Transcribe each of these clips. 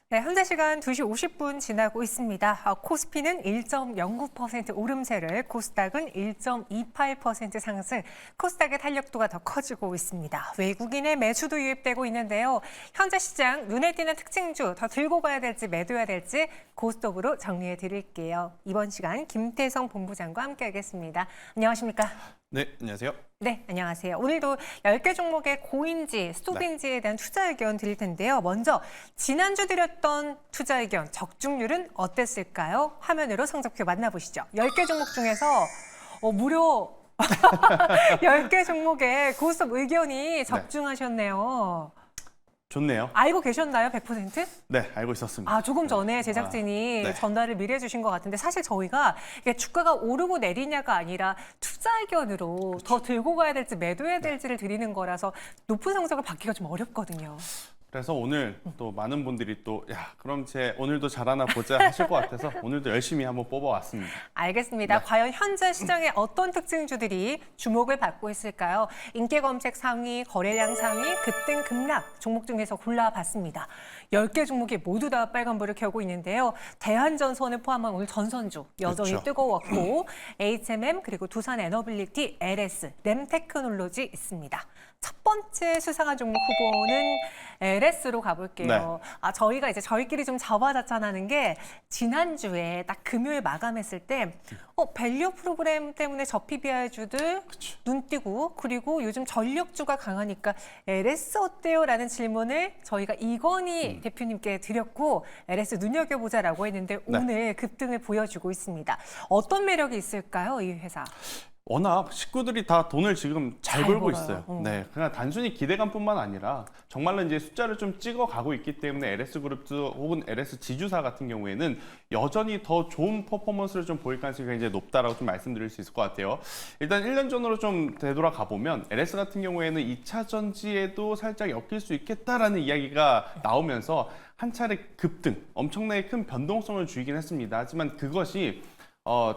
네, 현재 시간 2시 50분 지나고 있습니다. 코스피는 1.09% 오름세를, 코스닥은 1.28% 상승, 코스닥의 탄력도가 더 커지고 있습니다. 외국인의 매수도 유입되고 있는데요. 현재 시장 눈에 띄는 특징주 더 들고 가야 될지 매도해야 될지 고스톱으로 정리해 드릴게요. 이번 시간 김태성 본부장과 함께하겠습니다. 안녕하십니까? 네, 안녕하세요. 네, 안녕하세요. 오늘도 10개 종목의 고인지, 스톱인지에 대한 투자 의견 드릴 텐데요. 먼저 지난주 드렸던 투자 의견 적중률은 어땠을까요? 화면으로 성적표 만나보시죠. 10개 종목 중에서 무려 10개 종목의 고스톱 의견이 적중하셨네요. 좋네요. 알고 계셨나요, 100%? 네, 알고 있었습니다. 조금 전에 제작진이 네. 전달을 미리 해주신 것 같은데 사실 저희가 이게 주가가 오르고 내리냐가 아니라 투자 의견으로 더 들고 가야 될지 매도해야 될지를 드리는 거라서 높은 성적을 받기가 좀 어렵거든요. 그래서 오늘 또 많은 분들이 그럼 오늘도 잘하나 보자 하실 것 같아서 오늘도 열심히 한번 뽑아왔습니다. 알겠습니다. 네. 과연 현재 시장에 어떤 특징주들이 주목을 받고 있을까요? 인기 검색 상위, 거래량 상위, 급등 급락 종목 중에서 골라봤습니다. 10개 종목이 모두 다 빨간불을 켜고 있는데요. 대한전선을 포함한 오늘 전선주 여전히 그렇죠. 뜨거웠고 HMM 그리고 두산에너빌리티, LS, 램테크놀로지 있습니다. 첫 번째 수상한 종목 후보는 LS로 가볼게요. 저희가 이제 저희끼리 좀 자화자찬하는 게 지난주에 딱 금요일 마감했을 때 밸류 프로그램 때문에 저 PBR주들 눈 띄고 그리고 요즘 전력주가 강하니까 LS 어때요? 라는 질문을 저희가 이건희 대표님께 드렸고 LS 눈여겨보자라고 했는데 오늘 급등을 보여주고 있습니다. 어떤 매력이 있을까요? 이 회사. 워낙 식구들이 다 돈을 지금 잘 벌고 있어요. 네, 그냥 단순히 기대감뿐만 아니라 정말로 이제 숫자를 좀 찍어가고 있기 때문에 LS그룹 혹은 LS 지주사 같은 경우에는 여전히 더 좋은 퍼포먼스를 좀 보일 가능성이 굉장히 높다라고 좀 말씀드릴 수 있을 것 같아요. 일단 1년 전으로 좀 되돌아가 보면 LS 같은 경우에는 2차 전지에도 살짝 엮일 수 있겠다라는 이야기가 나오면서 한 차례 급등, 엄청나게 큰 변동성을 주이긴 했습니다. 하지만 그것이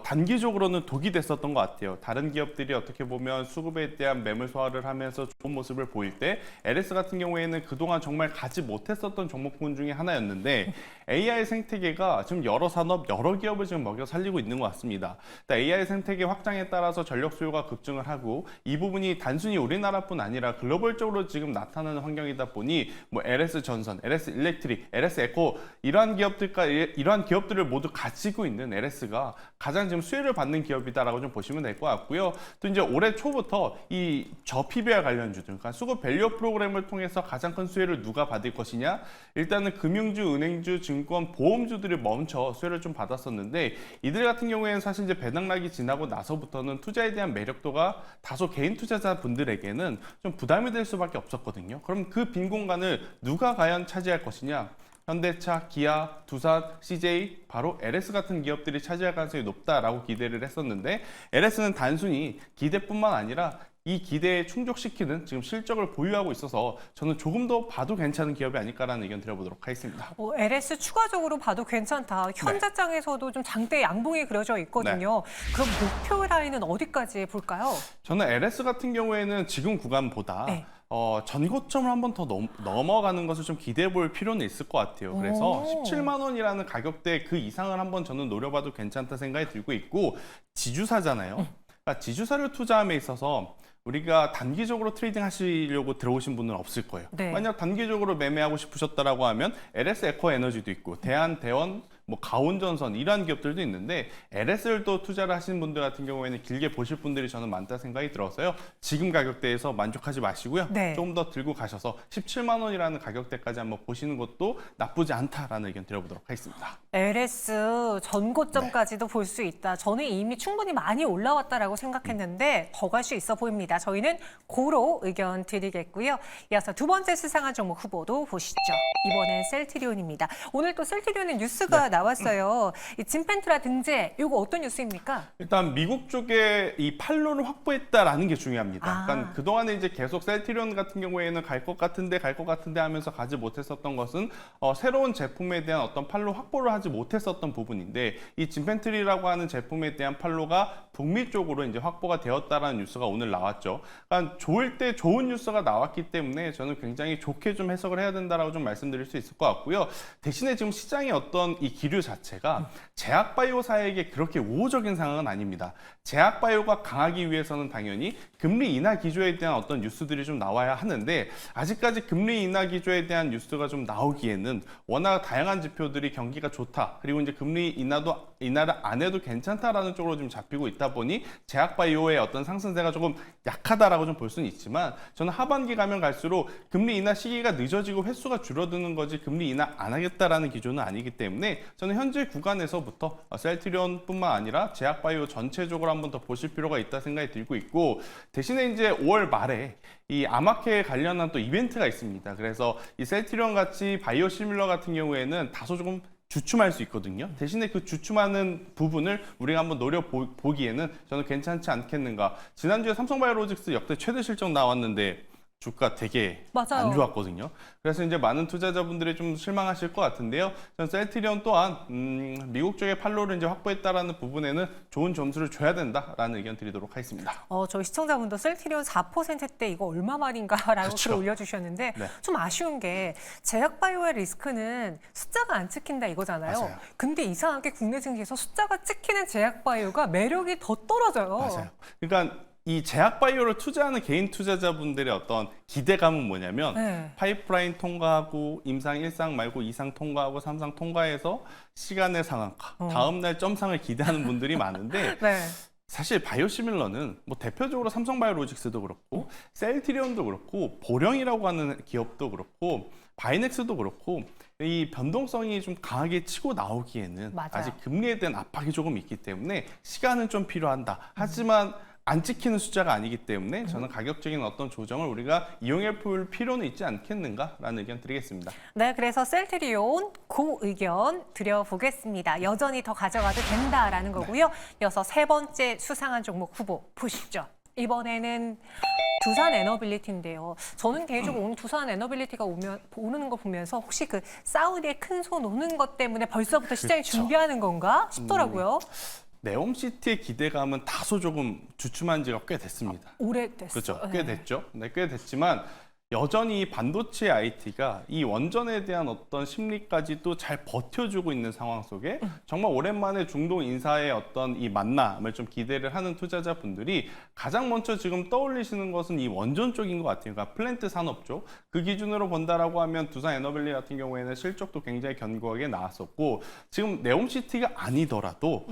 단기적으로는 독이 됐었던 것 같아요. 다른 기업들이 어떻게 보면 수급에 대한 매물 소화를 하면서 좋은 모습을 보일 때 LS 같은 경우에는 그동안 정말 가지 못했었던 종목군 중에 하나였는데 AI 생태계가 지금 여러 산업, 여러 기업을 지금 먹여 살리고 있는 것 같습니다. AI 생태계 확장에 따라서 전력 수요가 급증을 하고 이 부분이 단순히 우리나라뿐 아니라 글로벌적으로 지금 나타나는 환경이다 보니 LS 전선, LS 일렉트릭, LS 에코 이러한 기업들을 모두 가지고 있는 LS가 가장 지금 수혜를 받는 기업이다라고 좀 보시면 될 것 같고요. 또 이제 올해 초부터 이 저 PBR 관련주들, 그러니까 수급 밸류 프로그램을 통해서 가장 큰 수혜를 누가 받을 것이냐? 일단은 금융주, 은행주, 증권, 보험주들이 멈춰 수혜를 좀 받았었는데 이들 같은 경우에는 사실 이제 배당락이 지나고 나서부터는 투자에 대한 매력도가 다소 개인 투자자분들에게는 좀 부담이 될 수밖에 없었거든요. 그럼 그 빈 공간을 누가 과연 차지할 것이냐? 현대차, 기아, 두산, CJ, 바로 LS 같은 기업들이 차지할 가능성이 높다라고 기대를 했었는데 LS는 단순히 기대뿐만 아니라 이 기대에 충족시키는 지금 실적을 보유하고 있어서 저는 조금 더 봐도 괜찮은 기업이 아닐까라는 의견 드려보도록 하겠습니다. LS 추가적으로 봐도 괜찮다. 현재장에서도 좀 장대 양봉이 그려져 있거든요. 그럼 목표 라인은 어디까지 볼까요? 저는 LS 같은 경우에는 지금 구간보다 전고점을 한 번 더 넘어가는 것을 좀 기대해 볼 필요는 있을 것 같아요. 그래서 17만 원이라는 가격대 그 이상을 한번 저는 노려봐도 괜찮다 생각이 들고 있고 지주사잖아요. 그러니까 지주사를 투자함에 있어서 우리가 단기적으로 트레이딩 하시려고 들어오신 분은 없을 거예요. 만약 단기적으로 매매하고 싶으셨다라고 하면 LS 에코 에너지도 있고 대한, 대원, 가온전선 이러한 기업들도 있는데 LS를 또 투자를 하시는 분들 같은 경우에는 길게 보실 분들이 저는 많다 생각이 들어서요. 지금 가격대에서 만족하지 마시고요. 조금 더 들고 가셔서 17만 원이라는 가격대까지 한번 보시는 것도 나쁘지 않다라는 의견 드려보도록 하겠습니다. LS 전고점까지도 볼 수 있다. 저는 이미 충분히 많이 올라왔다라고 생각했는데 더 갈 수 있어 보입니다. 저희는 고로 의견 드리겠고요. 이어서 두 번째 수상한 종목 후보도 보시죠. 이번엔 셀트리온입니다. 오늘 또 셀트리온은 뉴스가 나왔어요. 이 진펜트라 등재, 이거 어떤 뉴스입니까? 일단 미국 쪽에 이 판로를 확보했다라는 게 중요합니다. 아. 그러니까 그동안에 이제 계속 셀트리온 같은 경우에는 갈 것 같은데 하면서 가지 못했었던 것은 새로운 제품에 대한 어떤 판로 확보를 하지 못했었던 부분인데, 이 진펜트리라고 하는 제품에 대한 판로가 북미 쪽으로 이제 확보가 되었다라는 뉴스가 오늘 나왔죠. 그러니까 좋을 때 좋은 뉴스가 나왔기 때문에 저는 굉장히 좋게 좀 해석을 해야 된다라고 좀 말씀드릴 수 있을 것 같고요. 대신에 지금 시장의 어떤 이 기류 자체가 제약바이오사에게 그렇게 우호적인 상황은 아닙니다. 제약바이오가 강하기 위해서는 당연히 금리 인하 기조에 대한 어떤 뉴스들이 좀 나와야 하는데, 아직까지 금리 인하 기조에 대한 뉴스가 좀 나오기에는 워낙 다양한 지표들이 경기가 좋다, 그리고 이제 금리 인하를 안 해도 괜찮다라는 쪽으로 좀 잡히고 있다 보니 제약바이오의 어떤 상승세가 조금 약하다라고 좀 볼 수는 있지만, 저는 하반기 가면 갈수록 금리 인하 시기가 늦어지고 횟수가 줄어드는 거지 금리 인하 안 하겠다라는 기조는 아니기 때문에, 저는 현재 구간에서부터 셀트리온뿐만 아니라 제약바이오 전체적으로 한번 더 보실 필요가 있다 생각이 들고 있고, 대신에 이제 5월 말에 이 아마케에 관련한 또 이벤트가 있습니다. 그래서 이 셀트리온 같이 바이오시밀러 같은 경우에는 다소 조금 주춤할 수 있거든요. 대신에 그 주춤하는 부분을 우리가 한번 노려보기에는 저는 괜찮지 않겠는가. 지난주에 삼성바이오로직스 역대 최대 실적 나왔는데 주가 되게 맞아요. 안 좋았거든요. 그래서 이제 많은 투자자분들이 좀 실망하실 것 같은데요. 전 셀트리온 또한 미국 쪽의 판로를 이제 확보했다라는 부분에는 좋은 점수를 줘야 된다라는 의견 드리도록 하겠습니다. 저희 시청자분도 셀트리온 4%대 이거 얼마 말인가라고 그렇죠. 글을 올려주셨는데 네. 좀 아쉬운 게 제약바이오의 리스크는 숫자가 안 찍힌다 이거잖아요. 맞아요. 근데 이상하게 국내 증시에서 숫자가 찍히는 제약바이오가 매력이 더 떨어져요. 맞아요. 그러니까 이 제약바이오를 투자하는 개인 투자자분들의 어떤 기대감은 뭐냐면, 네. 파이프라인 통과하고 임상 1상 말고 2상 통과하고 3상 통과해서 시간의 상한가, 다음날 점상을 기대하는 분들이 많은데, 네. 사실 바이오시밀러는 뭐 대표적으로 삼성바이오로직스도 그렇고 셀트리온도 그렇고 보령이라고 하는 기업도 그렇고 바이넥스도 그렇고 이 변동성이 좀 강하게 치고 나오기에는 맞아요. 아직 금리에 대한 압박이 조금 있기 때문에 시간은 좀 필요한다. 하지만 안 찍히는 숫자가 아니기 때문에 저는 가격적인 어떤 조정을 우리가 이용해 볼 필요는 있지 않겠는가라는 의견 드리겠습니다. 네, 그래서 셀트리온 그 의견 드려보겠습니다. 여전히 더 가져가도 된다라는 거고요. 이어서 세 번째 수상한 종목 후보 보시죠. 이번에는 두산 에너빌리티인데요. 저는 개인적으로 오늘 두산 에너빌리티가 오는 거 보면서 혹시 그 사우디의 큰 손 오는 것 때문에 벌써부터 시장이 그렇죠. 준비하는 건가 싶더라고요. 네옴시티의 기대감은 다소 조금 주춤한 지가 꽤 됐습니다. 오래됐어요. 그렇죠. 네. 꽤 됐죠. 네, 꽤 됐지만 여전히 반도체 IT가 이 원전에 대한 어떤 심리까지도 잘 버텨주고 있는 상황 속에 정말 오랜만에 중동 인사의 어떤 이 만남을 좀 기대를 하는 투자자분들이 가장 먼저 지금 떠올리시는 것은 이 원전 쪽인 것 같아요. 그러니까 플랜트 산업 쪽. 그 기준으로 본다라고 하면 두산 에너빌리 같은 경우에는 실적도 굉장히 견고하게 나왔었고, 지금 네옴시티가 아니더라도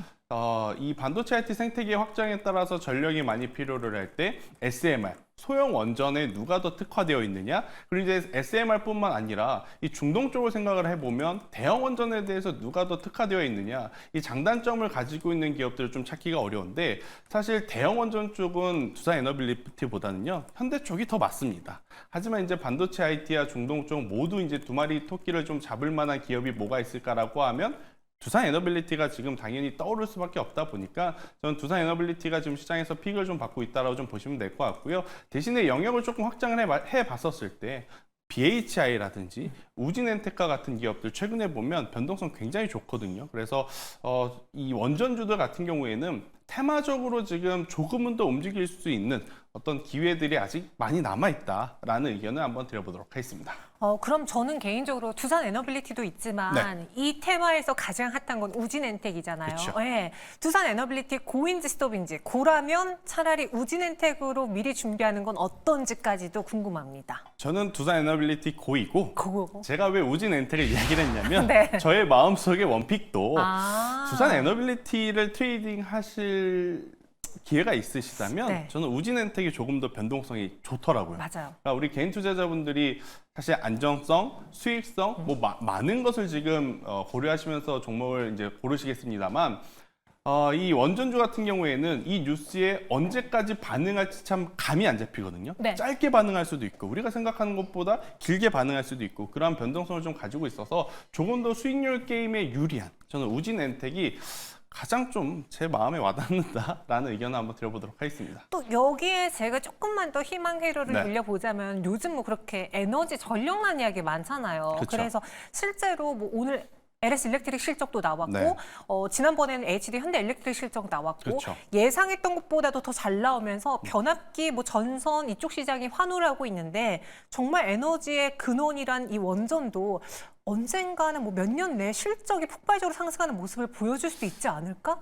이 반도체 IT 생태계 확장에 따라서 전력이 많이 필요를 할 때 SMR, 소형 원전에 누가 더 특화되어 있느냐? 그리고 이제 SMR뿐만 아니라 이 중동 쪽을 생각을 해보면 대형 원전에 대해서 누가 더 특화되어 있느냐? 이 장단점을 가지고 있는 기업들을 좀 찾기가 어려운데, 사실 대형 원전 쪽은 두산 에너빌리티보다는요 현대 쪽이 더 맞습니다. 하지만 이제 반도체 IT와 중동 쪽 모두 이제 두 마리 토끼를 좀 잡을 만한 기업이 뭐가 있을까라고 하면 두산 에너빌리티가 지금 당연히 떠오를 수밖에 없다 보니까 저는 두산 에너빌리티가 지금 시장에서 픽을 좀 받고 있다라고 좀 보시면 될 것 같고요. 대신에 영역을 조금 확장을 해봤었을 때 BHI라든지 우진엔테카 같은 기업들 최근에 보면 변동성 굉장히 좋거든요. 그래서 이 원전주들 같은 경우에는 테마적으로 지금 조금은 더 움직일 수 있는 어떤 기회들이 아직 많이 남아있다라는 의견을 한번 드려보도록 하겠습니다. 그럼 저는 개인적으로 두산 에너빌리티도 있지만 이 테마에서 가장 핫한 건 우진엔텍이잖아요. 그쵸. 네. 두산 에너빌리티 고인지 스톱인지 고라면 차라리 우진엔텍으로 미리 준비하는 건 어떤지까지도 궁금합니다. 저는 두산 에너빌리티 고이고, 그거. 제가 왜 우진엔텍을 이야기를 했냐면 네. 저의 마음속의 원픽도 두산 네. 에너빌리티를 트레이딩 하실 기회가 있으시다면 네. 저는 우진엔텍이 조금 더 변동성이 좋더라고요. 맞아요. 그러니까 우리 개인 투자자분들이 사실 안정성, 수익성, 뭐 많은 것을 지금 고려하시면서 종목을 이제 고르시겠습니다만, 이 원전주 같은 경우에는 이 뉴스에 언제까지 반응할지 참 감이 안 잡히거든요. 네. 짧게 반응할 수도 있고 우리가 생각하는 것보다 길게 반응할 수도 있고 그러한 변동성을 좀 가지고 있어서 조금 더 수익률 게임에 유리한 저는 우진엔텍이 가장 좀 제 마음에 와닿는다라는 의견을 한번 드려보도록 하겠습니다. 또 여기에 제가 조금만 더 희망 회로를 네. 돌려보자면 요즘 뭐 그렇게 에너지 전력난 이야기 많잖아요. 그쵸. 그래서 실제로 뭐 오늘 LS 일렉트릭 실적도 나왔고 네. 지난번에는 HD 현대 일렉트릭 실적 나왔고 그쵸. 예상했던 것보다도 더 잘 나오면서 변압기, 뭐 전선 이쪽 시장이 환호를 하고 있는데 정말 에너지의 근원이란 이 원전도 언젠가는 뭐 몇 년 내에 실적이 폭발적으로 상승하는 모습을 보여줄 수도 있지 않을까?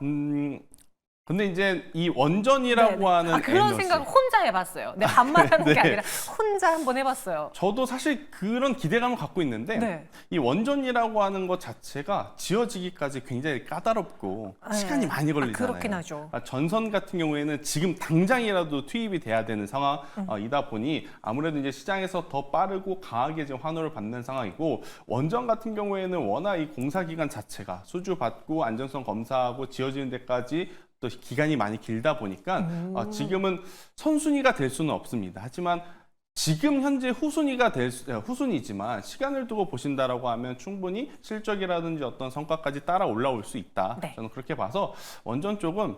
근데 이제 이 원전이라고 네네. 하는 그런 에너지. 생각을 혼자 해봤어요. 내 반말하는 게 네. 아니라 혼자 한번 해봤어요. 저도 사실 그런 기대감을 갖고 있는데 네. 이 원전이라고 하는 것 자체가 지어지기까지 굉장히 까다롭고 네. 시간이 많이 걸리잖아요. 그렇긴 하죠. 전선 같은 경우에는 지금 당장이라도 투입이 돼야 되는 상황이다 보니 아무래도 이제 시장에서 더 빠르고 강하게 지금 환호를 받는 상황이고 원전 같은 경우에는 워낙 이 공사 기간 자체가 수주 받고 안전성 검사하고 지어지는 데까지 또 기간이 많이 길다 보니까 지금은 선순위가 될 수는 없습니다. 하지만 지금 현재 후순위지만 시간을 두고 보신다라고 하면 충분히 실적이라든지 어떤 성과까지 따라 올라올 수 있다. 네. 저는 그렇게 봐서 원전 쪽은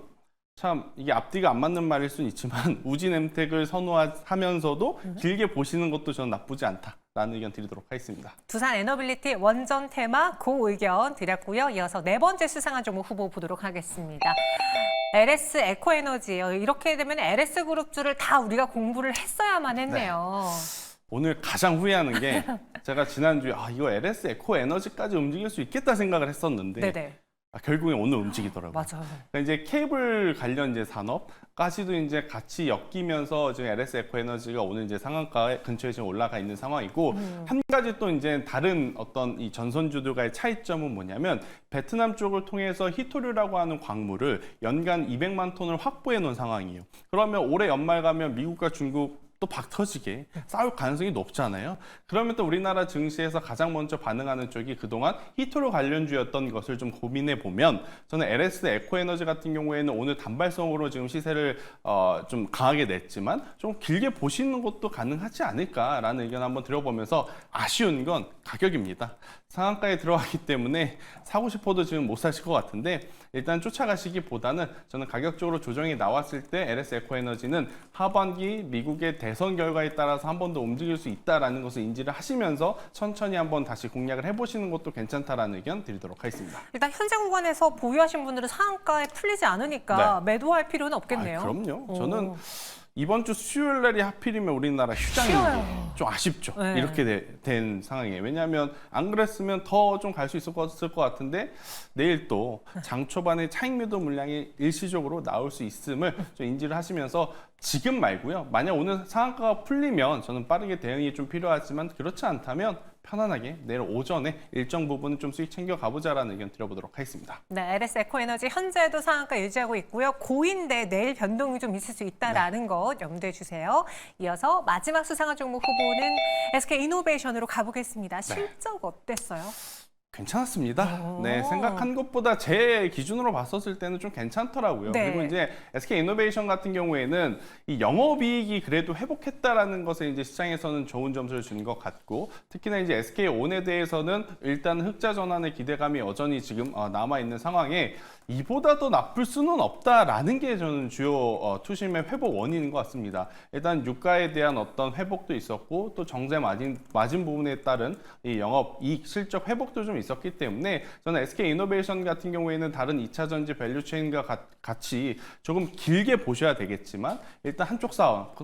참 이게 앞뒤가 안 맞는 말일 수는 있지만 우진엠텍을 선호하면서도 길게 보시는 것도 저는 나쁘지 않다라는 의견 드리도록 하겠습니다. 두산 에너빌리티 원전 테마 고 의견 드렸고요. 이어서 네 번째 수상한 종목 후보 보도록 하겠습니다. LS 에코에너지예요. 이렇게 되면 LS 그룹주를 다 우리가 공부를 했어야만 했네요. 오늘 가장 후회하는 게 제가 지난주에 이거 LS 에코에너지까지 움직일 수 있겠다 생각을 했었는데 네네. 결국에 오늘 움직이더라고요. 맞아요. 그러니까 이제 케이블 관련 이제 산업까지도 이제 같이 엮이면서 지금 LS 에코에너지가 오늘 이제 상한가 근처에 지금 올라가 있는 상황이고 한 가지 또 이제 다른 어떤 이 전선주들과의 차이점은 뭐냐면 베트남 쪽을 통해서 히토류라고 하는 광물을 연간 200만 톤을 확보해 놓은 상황이에요. 그러면 올해 연말 가면 미국과 중국 또 박 터지게 싸울 가능성이 높잖아요. 그러면 또 우리나라 증시에서 가장 먼저 반응하는 쪽이 그동안 히토류 관련주였던 것을 좀 고민해 보면 저는 LS 에코에너지 같은 경우에는 오늘 단발성으로 지금 시세를 좀 강하게 냈지만 좀 길게 보시는 것도 가능하지 않을까라는 의견 한번 드려보면서 아쉬운 건 가격입니다. 상한가에 들어가기 때문에 사고 싶어도 지금 못 사실 것 같은데 일단 쫓아가시기보다는 저는 가격적으로 조정이 나왔을 때 LS 에코에너지는 하반기 미국의 대선 결과에 따라서 한 번 더 움직일 수 있다라는 것을 인지를 하시면서 천천히 한번 다시 공략을 해보시는 것도 괜찮다라는 의견 드리도록 하겠습니다. 일단 현재 구간에서 보유하신 분들은 상한가에 풀리지 않으니까 매도할 필요는 없겠네요. 그럼요. 저는 이번 주 수요일 날이 하필이면 우리나라 휴장인데 쉬워요. 좀 아쉽죠. 네. 이렇게 된 상황이에요. 왜냐하면 안 그랬으면 더 좀 갈 수 있을 것 같은데 내일 또 장 초반에 차익 매도 물량이 일시적으로 나올 수 있음을 좀 인지를 하시면서 지금 말고요. 만약 오늘 상한가가 풀리면 저는 빠르게 대응이 좀 필요하지만 그렇지 않다면 편안하게 내일 오전에 일정 부분은 좀 수익 챙겨 가보자라는 의견 드려보도록 하겠습니다. 네, LS 에코에너지 현재도 상한가 유지하고 있고요. 고인데 내일 변동이 좀 있을 수 있다라는 것 염두에 주세요. 이어서 마지막 수상한 종목 후보는 SK이노베이션으로 가보겠습니다. 실적 어땠어요? 괜찮았습니다. 네, 생각한 것보다 제 기준으로 봤었을 때는 좀 괜찮더라고요. 네. 그리고 이제 SK이노베이션 같은 경우에는 이 영업이익이 그래도 회복했다라는 것에 이제 시장에서는 좋은 점수를 준 것 같고, 특히나 이제 SK온에 대해서는 일단 흑자 전환의 기대감이 여전히 지금 남아 있는 상황에 이보다 더 나쁠 수는 없다라는 게 저는 주요 투심의 회복 원인인 것 같습니다. 일단 유가에 대한 어떤 회복도 있었고 또 정제 마진 부분에 따른 이 영업 이익 실적 회복도 좀 있었기 때문에 저는 SK이노베이션 같은 경우에는 다른 2차 전지 밸류체인과 같이 조금 길게 보셔야 되겠지만 일단 한쪽 산업,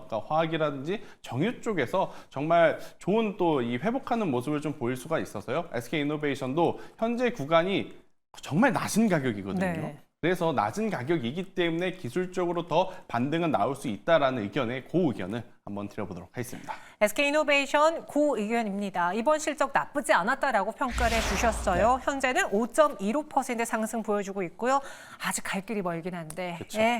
그러니까 화학이라든지 정유 쪽에서 정말 좋은 또 이 회복하는 모습을 좀 보일 수가 있어서요. SK이노베이션도 현재 구간이 정말 낮은 가격이거든요. 네. 그래서 낮은 가격이기 때문에 기술적으로 더 반등은 나올 수 있다라는 의견에 고 의견을 한번 드려보도록 하겠습니다. SK이노베이션 고 의견입니다. 이번 실적 나쁘지 않았다라고 평가를 해주셨어요. 네. 현재는 5.25% 상승 보여주고 있고요. 아직 갈 길이 멀긴 한데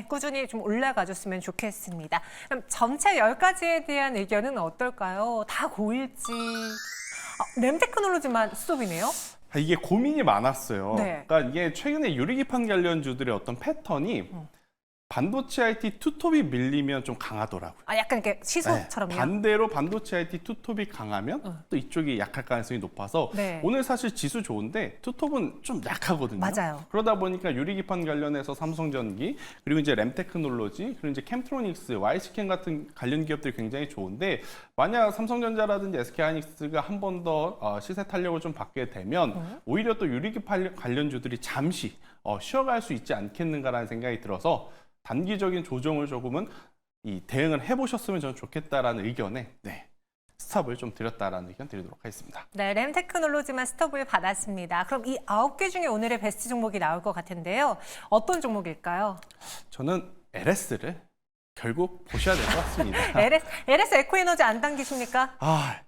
꾸준히 좀 올라가줬으면 좋겠습니다. 그럼 전체 10가지에 대한 의견은 어떨까요? 다 고일지. 램테크놀로지만 스톱이네요. 이게 고민이 많았어요. 네. 그러니까 이게 최근에 유리기판 관련주들의 어떤 패턴이 반도체 IT 투톱이 밀리면 좀 강하더라고요. 아, 약간 이렇게 시소처럼요. 반대로 반도체 IT 투톱이 강하면 또 이쪽이 약할 가능성이 높아서 네. 오늘 사실 지수 좋은데 투톱은 좀 약하거든요. 맞아요. 그러다 보니까 유리기판 관련해서 삼성전기 그리고 이제 램테크놀로지 그리고 이제 캠트로닉스, YS캔 같은 관련 기업들이 굉장히 좋은데 만약 삼성전자라든지 SK하이닉스가 한 번 더 시세 탄력을 좀 받게 되면 오히려 또 유리기판 관련주들이 잠시 쉬어갈 수 있지 않겠는가라는 생각이 들어서 단기적인 조정을 조금은 대응을 해보셨으면 저는 좋겠다라는 의견에 스탑을 좀 드렸다라는 의견 드리도록 하겠습니다. 네, 램테크놀로지만 스톱을 받았습니다. 그럼 이 9개 중에 오늘의 베스트 종목이 나올 것 같은데요. 어떤 종목일까요? 저는 LS를 결국 보셔야 될 것 같습니다. LS 에코에너지 안 당기십니까?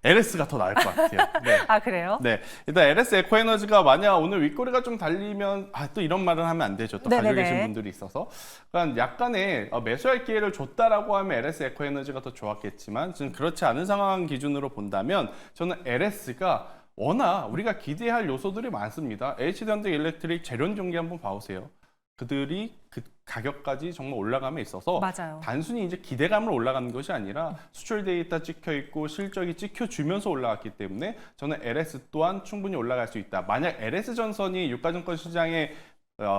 LS가 더 나을 것 같아요. 네. 아, 그래요? 네, 일단 LS 에코에너지가 만약 오늘 윗꼬리가 좀 달리면 또 이런 말은 하면 안 되죠. 또 가지고 네네네. 계신 분들이 있어서 그러니까 약간의 매수할 기회를 줬다라고 하면 LS 에코에너지가 더 좋았겠지만 지금 그렇지 않은 상황 기준으로 본다면 저는 LS가 워낙 우리가 기대할 요소들이 많습니다. HD현대 일렉트릭 재련 경기 한번 봐보세요. 그들이 그 가격까지 정말 올라감에 있어서 맞아요. 단순히 이제 기대감으로 올라가는 것이 아니라 수출 데이터 찍혀 있고 실적이 찍혀주면서 올라갔기 때문에 저는 LS 또한 충분히 올라갈 수 있다. 만약 LS 전선이 유가증권 시장에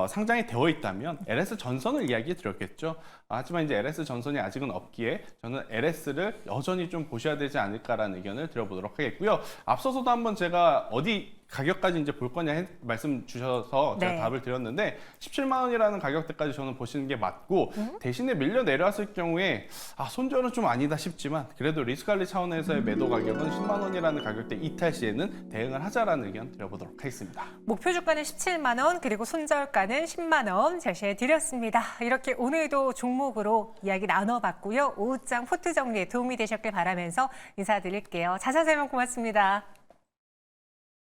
상장이 되어 있다면 LS 전선을 이야기해 드렸겠죠. 하지만 이제 LS 전선이 아직은 없기에 저는 LS를 여전히 좀 보셔야 되지 않을까라는 의견을 드려보도록 하겠고요. 앞서서도 한번 제가 어디 가격까지 이제 볼 거냐 말씀 주셔서 제가 네. 답을 드렸는데 17만 원이라는 가격대까지 저는 보시는 게 맞고 대신에 밀려 내려왔을 경우에 손절은 좀 아니다 싶지만 그래도 리스크 관리 차원에서의 매도 가격은 10만 원이라는 가격대 이탈 시에는 대응을 하자라는 의견 드려보도록 하겠습니다. 목표 주가는 17만 원, 그리고 손절가는 10만 원 제시해 드렸습니다. 이렇게 오늘도 종목으로 이야기 나눠봤고요. 오후장 포트 정리에 도움이 되셨길 바라면서 인사드릴게요. 자세한 설명 고맙습니다.